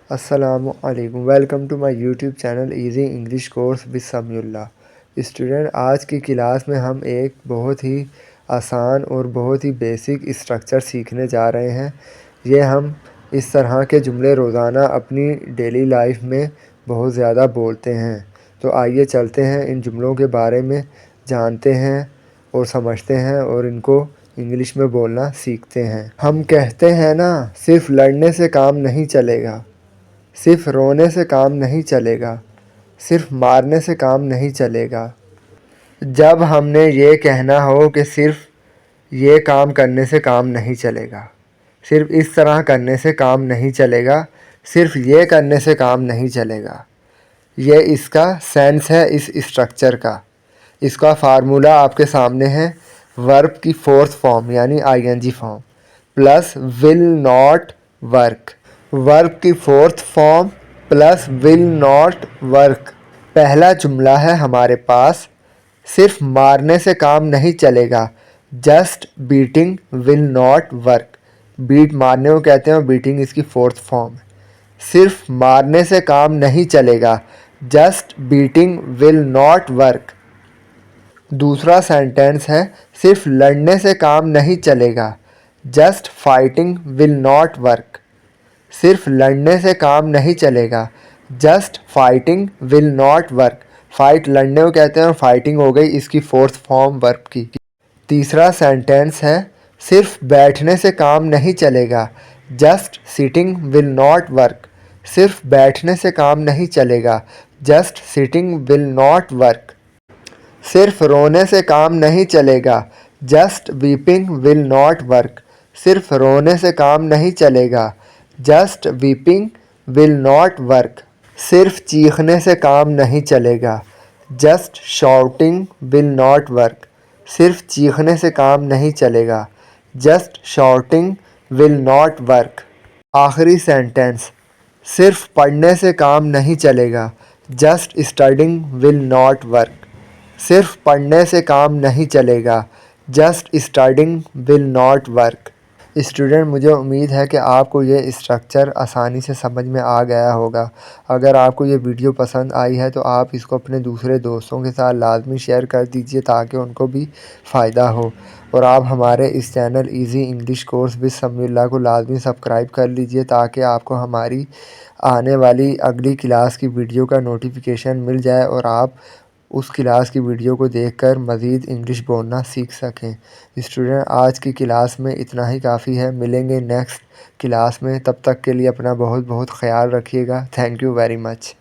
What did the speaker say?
السلام علیکم، welcome to my YouTube channel easy English course with Samiullah. Student, آج کی کلاس میں ہم ایک بہت ہی آسان اور بہت ہی بیسک اسٹرکچر سیکھنے جا رہے ہیں۔ یہ ہم اس طرح کے جملے روزانہ اپنی ڈیلی لائف میں بہت زیادہ بولتے ہیں، تو آئیے چلتے ہیں ان جملوں کے بارے میں جانتے ہیں اور سمجھتے ہیں اور ان کو انگلش میں بولنا سیکھتے ہیں۔ ہم کہتے ہیں نا، صرف لڑنے سے کام نہیں چلے گا، صرف رونے سے کام نہیں چلے گا، صرف مارنے سے کام نہیں چلے گا۔ جب ہم نے یہ کہنا ہو کہ صرف یہ کام کرنے سے کام نہیں چلے گا، صرف اس طرح کرنے سے کام نہیں چلے گا، صرف یہ کرنے سے کام نہیں چلے گا، یہ اس کا سینس ہے اس اسٹرکچر کا۔ اس کا فارمولا آپ کے سامنے ہے۔ ورب کی فورتھ فارم یعنی I N G form plus will not work. Verb کی fourth form plus will not work. پہلا جملہ ہے ہمارے پاس، صرف مارنے سے کام نہیں چلے گا، just batting will not work. Bat مارنے کو کہتے ہیں اور بیٹنگ اس کی فورتھ فارم ہے۔ صرف مارنے سے کام نہیں چلے گا، just batting will not work. دوسرا سینٹینس ہے، صرف لڑنے سے کام نہیں چلے گا، just fighting will not work. صرف لڑنے سے کام نہیں چلے گا، just fighting will not work. Fight لڑنے کو کہتے ہیں اور فائٹنگ ہو گئی اس کی فورتھ فارم ورب کی۔ تیسرا سینٹینس ہے، صرف بیٹھنے سے کام نہیں چلے گا، just sitting will not work. صرف بیٹھنے سے کام نہیں چلے گا، just sitting will not work. صرف رونے سے کام نہیں چلے گا، just weeping will not work. صرف رونے سے کام نہیں چلے گا، just weeping will not work. صرف چیخنے سے کام نہیں چلے گا، just shouting will not work. صرف چیخنے سے کام نہیں چلے گا، just shouting will not work. آخری سینٹینس، صرف پڑھنے سے کام نہیں چلے گا، just studying will not work. صرف پڑھنے سے کام نہیں چلے گا، just studying will not work. Student, مجھے امید ہے کہ آپ کو یہ اسٹرکچر آسانی سے سمجھ میں آ گیا ہوگا۔ اگر آپ کو یہ ویڈیو پسند آئی ہے تو آپ اس کو اپنے دوسرے دوستوں کے ساتھ لازمی شیئر کر دیجئے تاکہ ان کو بھی فائدہ ہو، اور آپ ہمارے اس channel easy English course with Samiullah کو لازمی سبسکرائب کر لیجئے تاکہ آپ کو ہماری آنے والی اگلی کلاس کی ویڈیو کا نوٹیفیکیشن مل جائے اور آپ اس کلاس کی ویڈیو کو دیکھ کر مزید انگلش بولنا سیکھ سکیں۔ اسٹوڈنٹ، آج کی کلاس میں اتنا ہی کافی ہے، ملیں گے نیکسٹ کلاس میں۔ تب تک کے لیے اپنا بہت بہت خیال رکھیے گا۔ Thank you very much.